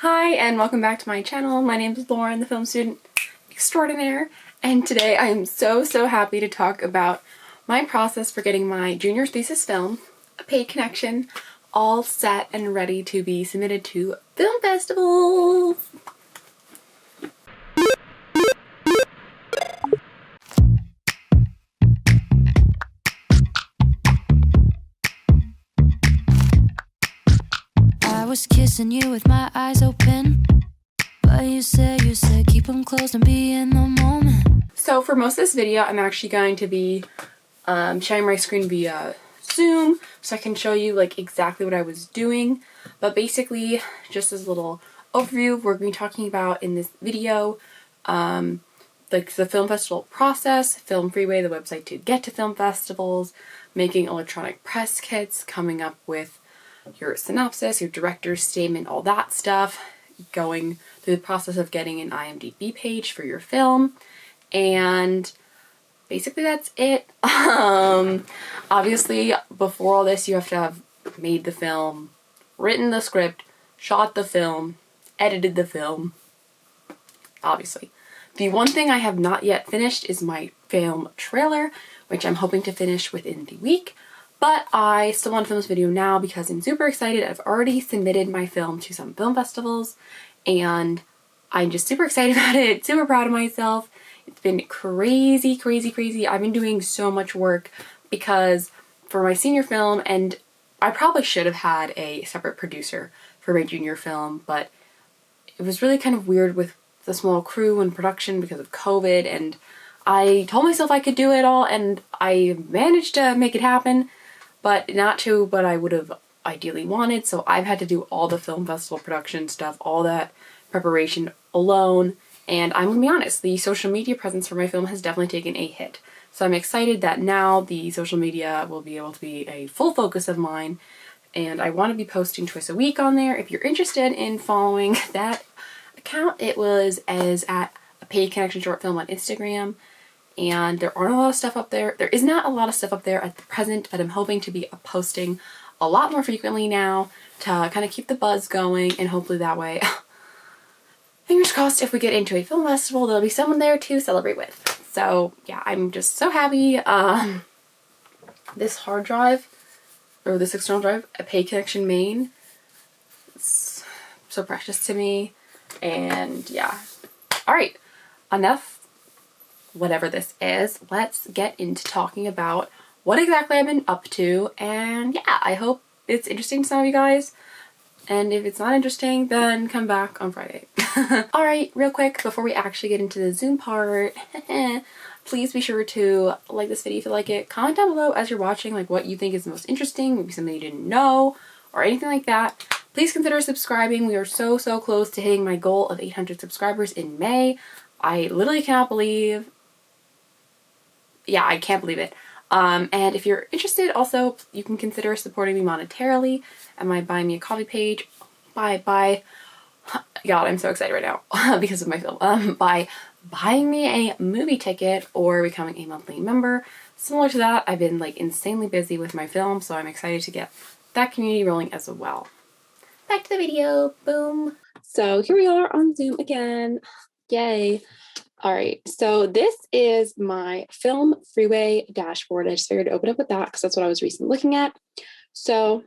Hi and welcome back to my channel. My name is Lauren, the film student extraordinaire, and today I am so happy to talk about my process for getting my junior thesis film, A Paid Connection, all set and ready to be submitted to film festivals. I was kissing you with my eyes open, but you said keep them closed and be in the moment. So for most of this video, I'm actually going to be sharing my screen via Zoom so I can show you like exactly what I was doing. But basically, just as a little overview, we're going to be talking about in this video like the film festival process, Film Freeway, the website to get to film festivals, making electronic press kits, coming up with your synopsis, your director's statement, all that stuff, going through the process of getting an IMDb page for your film, and basically that's it. Obviously, before all this, you have to have made the film, written the script, shot the film, edited the film, obviously. The one thing I have not yet finished is my film trailer, which I'm hoping to finish within the week. But I still want to film this video now because I'm super excited. I've already submitted my film to some film festivals and I'm just super excited about it, super proud of myself. It's been crazy. I've been doing so much work because for my senior film, and I probably should have had a separate producer for my junior film, but it was really kind of weird with the small crew and production because of COVID, and I told myself I could do it all and I managed to make it happen, but not to what I would have ideally wanted. So I've had to do all the film festival production stuff, all that preparation alone. And I'm gonna be honest, the social media presence for my film has definitely taken a hit. So I'm excited that now the social media will be able to be a full focus of mine. And I want to be posting twice a week on there. If you're interested in following that account, it was as at A Paid Connection Short Film on Instagram. And there aren't a lot of stuff up there. There is not a lot of stuff up there at the present, but I'm hoping to be posting a lot more frequently now to kind of keep the buzz going, and hopefully that way, fingers crossed, if we get into a film festival, there'll be someone there to celebrate with. So yeah, I'm just so happy. This hard drive, or this external drive, A Paid Connection main, it's so precious to me. And yeah, all right, enough whatever this is, let's get into talking about what exactly I've been up to. And yeah, I hope it's interesting to some of you guys, and if it's not interesting, then come back on Friday. All right, real quick before we actually get into the Zoom part, please be sure to like this video if you like it. Comment down below as you're watching like what you think is the most interesting, maybe something you didn't know or anything like that. Please consider subscribing. We are so close to hitting my goal of 800 subscribers in May. I literally cannot believe, yeah, I can't believe it. And if you're interested, also, you can consider supporting me monetarily at my Buy Me a Coffee page. God, I'm so excited right now because of my film. By buying me a movie ticket or becoming a monthly member. Similar to that, I've been like insanely busy with my film, so I'm excited to get that community rolling as well. Back to the video, boom. So here we are on Zoom again, yay. All right, so this is my Film Freeway dashboard. I just figured to open up with that because that's what I was recently looking at. So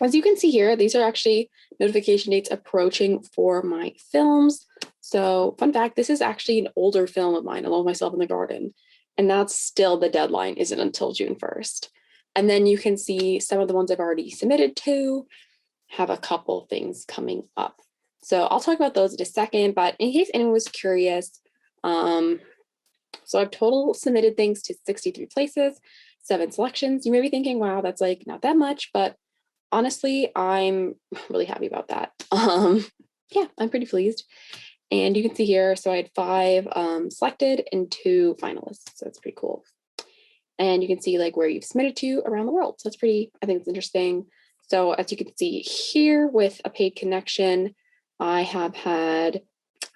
as you can see here, these are actually notification dates approaching for my films. So fun fact, this is actually an older film of mine, Alone with Myself in the Garden, and that's still the deadline isn't until June 1st. And then you can see some of the ones I've already submitted to, have a couple things coming up. So I'll talk about those in a second, but in case anyone was curious, so I've total submitted things to 63 places, 7 selections. You may be thinking, wow, that's like not that much, but honestly, I'm really happy about that. Yeah, I'm pretty pleased. And you can see here, so I had 5 selected and 2 finalists, so that's pretty cool. And you can see like where you've submitted to around the world. So it's pretty, I think it's interesting. So as you can see here with A Paid Connection, I have had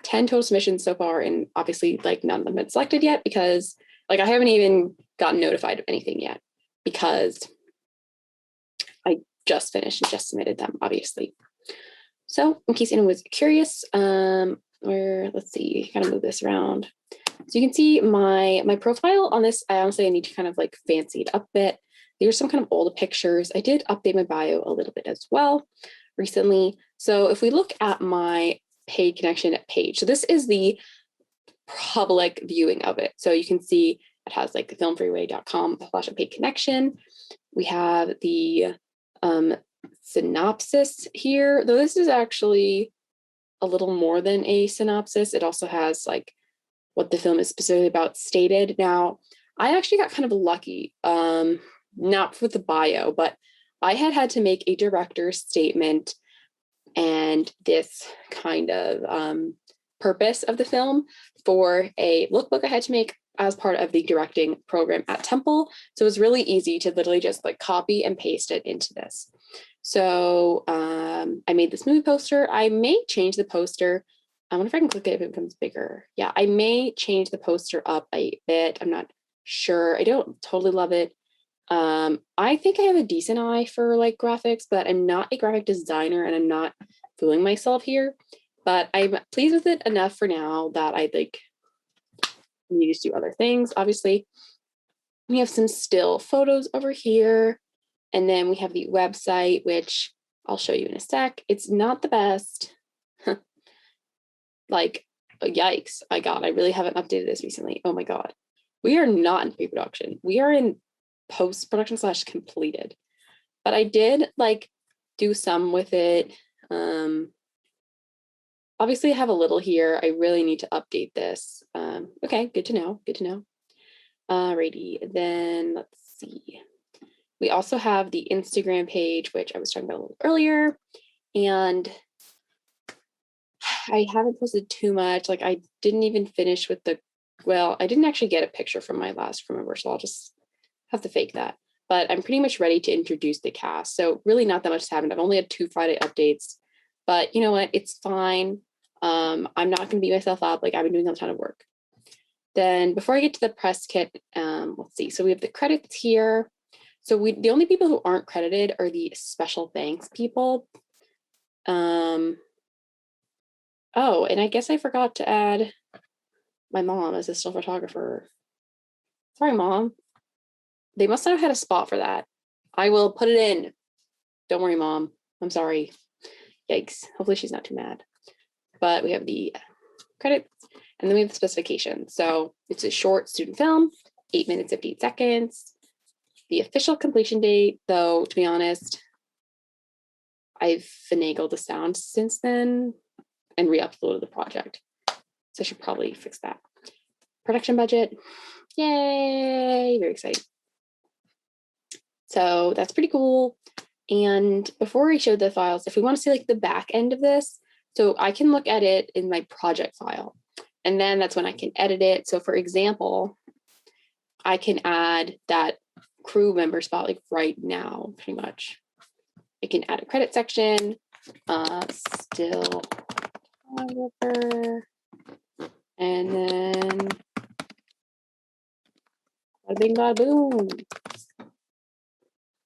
10 total submissions so far, and obviously like none of them have been selected yet because like I haven't even gotten notified of anything yet because I just finished and just submitted them, obviously. So in case anyone was curious, let's see, kind of move this around. So you can see my profile on this. I need to kind of like fancy it up a bit. Here's some kind of old pictures. I did update my bio a little bit as well recently. So if we look at my paid connection page, so this is the public viewing of it. So you can see it has like filmfreeway.com/paid connection. We have the synopsis here, though this is actually a little more than a synopsis. It also has like what the film is specifically about stated. Now, I actually got kind of lucky, not with the bio, but I had to make a director's statement and this kind of purpose of the film for a lookbook I had to make as part of the directing program at Temple. So it was really easy to literally just like copy and paste it into this. So I made this movie poster. I may change the poster. I wonder if I can click it if it becomes bigger. Yeah, I may change the poster up a bit. I'm not sure. I don't totally love it. I think I have a decent eye for like graphics, but I'm not a graphic designer and I'm not fooling myself here. But I'm pleased with it enough for now that I like need to do other things. Obviously, we have some still photos over here. And then we have the website, which I'll show you in a sec. It's not the best. Like, yikes, I really haven't updated this recently. Oh my God. We are not in pre-production. We are in post-production / completed. But I did like do some with it. Obviously I have a little here. I really need to update this. Okay, good to know. Good to know. Alrighty, then let's see. We also have the Instagram page, which I was talking about a little earlier. And I haven't posted too much. Like I didn't even finish with I didn't actually get a picture from my last crew member, so I'll just have to fake that. But I'm pretty much ready to introduce the cast. So really not that much has happened. I've only had 2 Friday updates, but you know what? It's fine. I'm not going to beat myself up. Like I've been doing a ton of work. Then before I get to the press kit, let's see. So we have the credits here. So the only people who aren't credited are the special thanks people. Oh, and I guess I forgot to add my mom as a still photographer. Sorry, Mom. They must not have had a spot for that. I will put it in. Don't worry, Mom. I'm sorry. Yikes. Hopefully she's not too mad. But we have the credits and then we have the specifications. So it's a short student film, 8 minutes, 58 seconds. The official completion date, though, to be honest, I've finagled the sound since then and re-uploaded the project. So I should probably fix that. Production budget, yay, very excited. So that's pretty cool. And before I show the files, if we want to see like the back end of this, so I can look at it in my project file. And then that's when I can edit it. So for example, I can add that crew member spot like right now, pretty much. I can add a credit section, still photographer, and then bada bing, bada boom.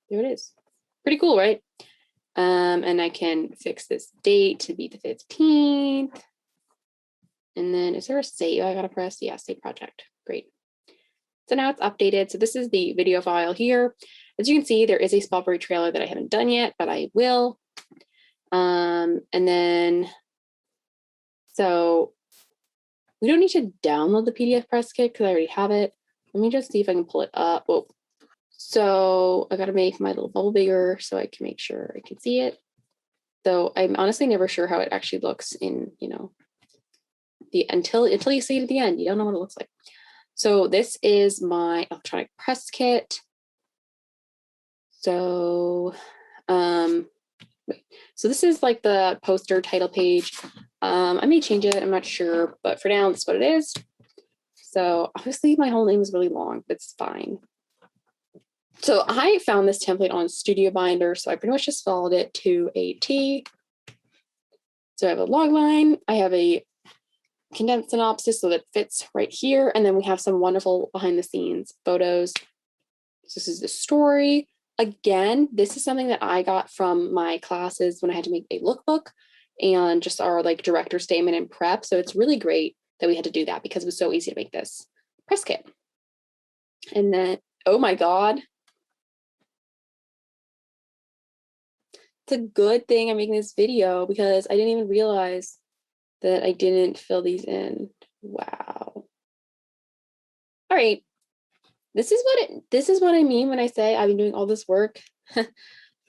There it is. Pretty cool, right? And I can fix this date to be the 15th. And then is there a save I gotta press? Yeah, save project. Great. So now it's updated. So this is the video file here. As you can see, there is a spot for a trailer that I haven't done yet, but I will. And then, so we don't need to download the PDF press kit because I already have it. Let me just see if I can pull it up. Whoa. So I got to make my little bubble bigger so I can make sure I can see it. Though I'm honestly never sure how it actually looks in, until you see it at the end, you don't know what it looks like. So this is my electronic press kit. So, so this is like the poster title page. I may change it, I'm not sure, but for now, that's what it is. So obviously my whole name is really long, but it's fine. So I found this template on Studio Binder, so I pretty much just followed it to a T. So I have a log line, I have a condensed synopsis so that fits right here, and then we have some wonderful behind the scenes photos. So this is the story. Again, this is something that I got from my classes when I had to make a lookbook. and just our like director statement and prep. So it's really great that we had to do that because it was so easy to make this press kit. And then, oh my God. It's a good thing I'm making this video because I didn't even realize that I didn't fill these in. Wow. All right. This is what I mean when I say I've been doing all this work.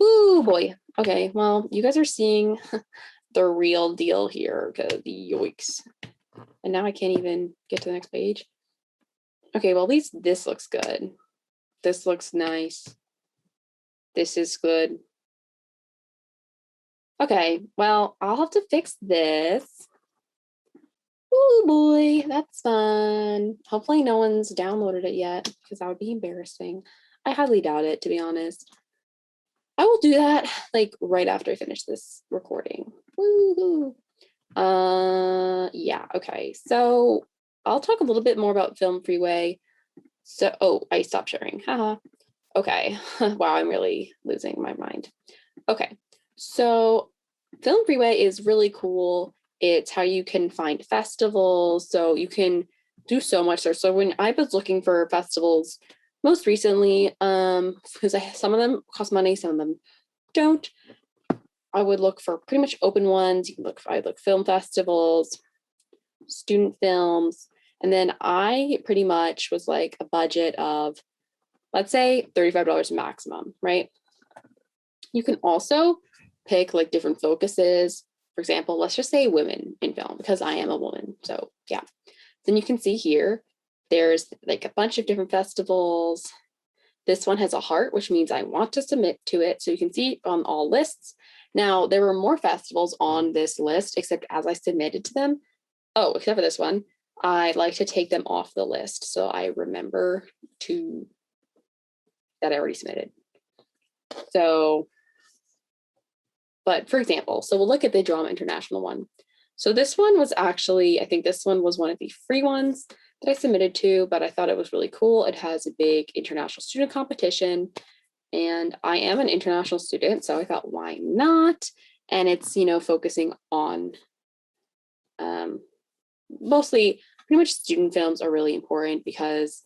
Ooh boy. Okay, well, you guys are seeing the real deal here, because yikes. And now I can't even get to the next page. Okay, well, at least this looks good. This looks nice. This is good. Okay, well, I'll have to fix this. Oh boy, that's fun. Hopefully no one's downloaded it yet, because that would be embarrassing. I highly doubt it, to be honest. I will do that like right after I finish this recording. Woohoo. Yeah, okay. So I'll talk a little bit more about Film Freeway. So, oh, I stopped sharing. Haha. Okay. Wow, I'm really losing my mind. Okay. So Film Freeway is really cool. It's how you can find festivals. So you can do so much there. So when I was looking for festivals most recently, because some of them cost money, some of them don't, I would look for pretty much open ones. You can look for, I'd look film festivals, student films, and then I pretty much was like a budget of, let's say, $35 maximum, right? You can also pick like different focuses. For example, let's just say women in film, because I am a woman. So yeah. Then you can see here, there's like a bunch of different festivals. This one has a heart, which means I want to submit to it. So you can see on all lists. Now, there were more festivals on this list, except as I submitted to them, oh, except for this one, I like to take them off the list. So I remember that I already submitted. So, but for example, so we'll look at the Drama International one. So this one was actually, I think this one was one of the free ones that I submitted to, but I thought it was really cool. It has a big international student competition, and I am an international student, so I thought, why not? And it's, you know, focusing on mostly pretty much student films are really important because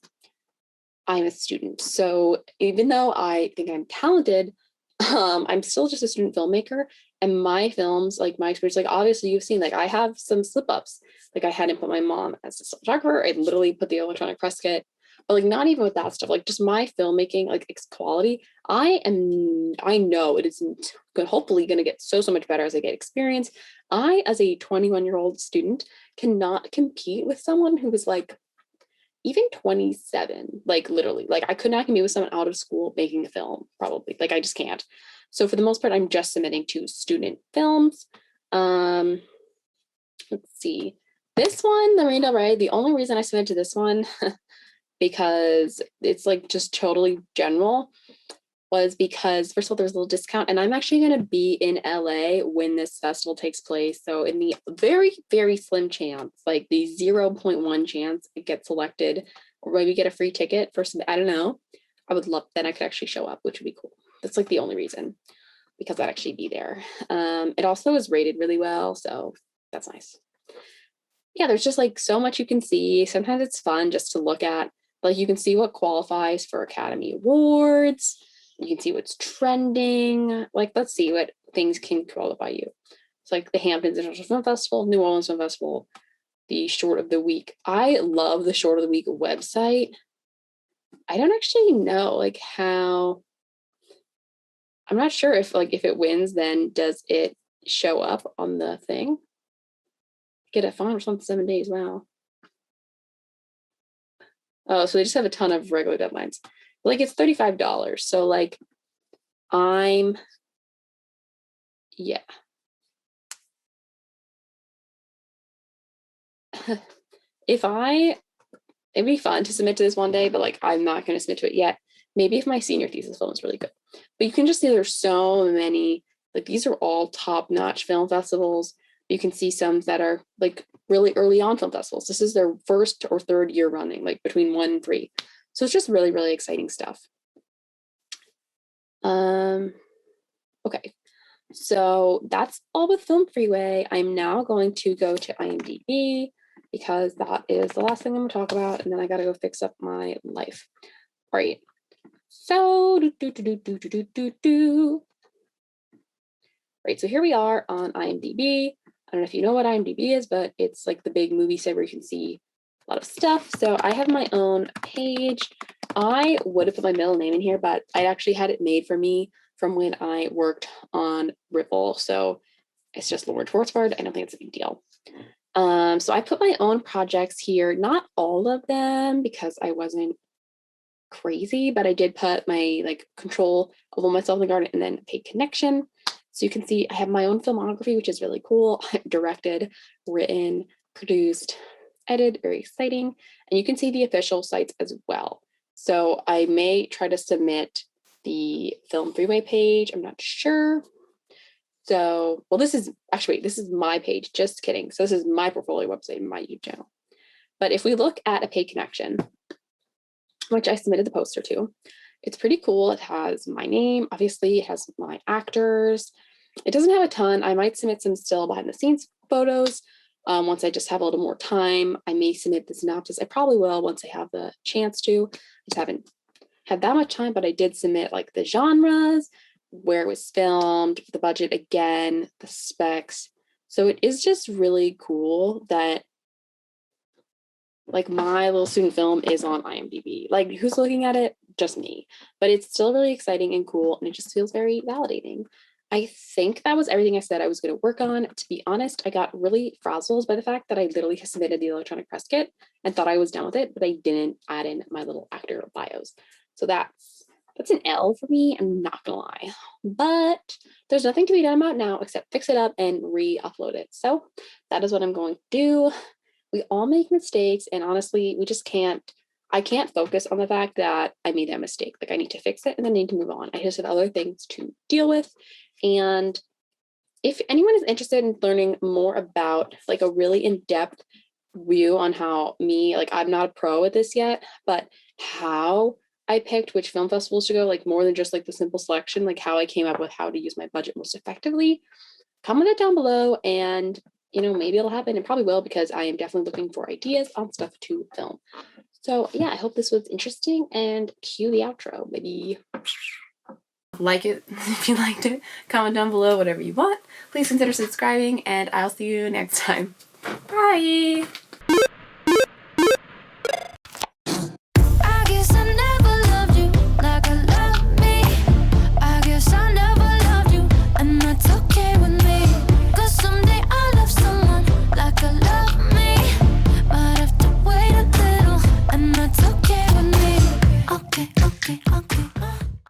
I'm a student. So even though I think I'm talented, I'm still just a student filmmaker, and my films, like my experience, like obviously you've seen, like I have some slip ups. Like I hadn't put my mom as a cinematographer. I literally put the electronic press kit, but like not even with that stuff. Like just my filmmaking, like its quality. I know it is hopefully going to get so much better as I get experience. I, as a 21-year-old student, cannot compete with someone who was like even 27, like literally, like I could not compete with someone out of school making a film, probably. Like I just can't. So for the most part, I'm just submitting to student films. Let's see. This one, the Marine Del Rey, the only reason I submitted to this one, because it's like just totally general, was because first of all, there's a little discount, and I'm actually going to be in LA when this festival takes place. So in the very, very slim chance, like the 0.1 chance it gets selected, or maybe get a free ticket for some, I don't know, I would love, then I could actually show up, which would be cool. That's like the only reason, because I'd actually be there. It also is rated really well, so that's nice. Yeah, there's just like so much you can see. Sometimes it's fun just to look at, like you can see what qualifies for Academy Awards. You can see what's trending. Like, let's see what things can qualify you. It's like the Hamptons International Film Festival, New Orleans Film Festival, the Short of the Week. I love the Short of the Week website. I don't actually know like how, I'm not sure if like if it wins, then does it show up on the thing? Get a fine response in 7 days. Wow. Oh, so they just have a ton of regular deadlines. Like it's $35. So like yeah. It'd be fun to submit to this one day, but like I'm not going to submit to it yet. Maybe if my senior thesis film is really good. But you can just see there's so many, like these are all top-notch film festivals. You can see some that are like really early on film festivals. This is their first or third year running, like between 1 and 3. So it's just really, really exciting stuff. Okay. So that's all with Film Freeway. I'm now going to go to IMDb because that is the last thing I'm going to talk about, and then I got to go fix up my life. All right. So, right, so here we are on IMDb. I don't know if you know what IMDb is, but it's like the big movie site where you can see a lot of stuff. So I have my own page. I would have put my middle name in here, but I actually had it made for me from when I worked on Ripple. So it's just Lauren Schwartzbard. I don't think it's a big deal. So I put my own projects here, not all of them because I wasn't crazy, but I did put my like control of myself in the garden and then paid connection. So you can see I have my own filmography, which is really cool. Directed, written, produced, edited, very exciting. And you can see the official sites as well. So I may try to submit the Film Freeway page. I'm not sure. So, well, this is my page. Just kidding. So this is my portfolio website, my YouTube channel. But if we look at a paid connection, which I submitted the poster to, it's pretty cool. It has my name, obviously, it has my actors. It doesn't have a ton. I might submit some still behind the scenes photos once I just have a little more time. I may submit the synopsis. I probably will once I have the chance to. I just haven't had that much time, but I did submit like the genres, where it was filmed, the budget again, the specs. So it is just really cool that like my little student film is on IMDb. Like who's looking at it? Just me. But it's still really exciting and cool, and it just feels very validating. I think that was everything I said I was going to work on. To be honest, I got really frazzled by the fact that I literally submitted the electronic press kit and thought I was done with it, but I didn't add in my little actor bios. So that's an L for me. I'm not gonna lie, but there's nothing to be done about now except fix it up and re-upload it. So that is what I'm going to do. We all make mistakes, and honestly, I can't focus on the fact that I made that mistake. Like I need to fix it and then need to move on. I just have other things to deal with. And if anyone is interested in learning more about like a really in-depth view on how I'm not a pro at this yet, but how I picked which film festivals to go, like more than just like the simple selection, like how I came up with how to use my budget most effectively, comment it down below, and maybe it'll happen. It probably will, because I am definitely looking for ideas on stuff to film. So yeah, I hope this was interesting, and cue the outro, maybe. Like it if you liked it, comment down below whatever you want. Please consider subscribing, and I'll see you next time. Bye!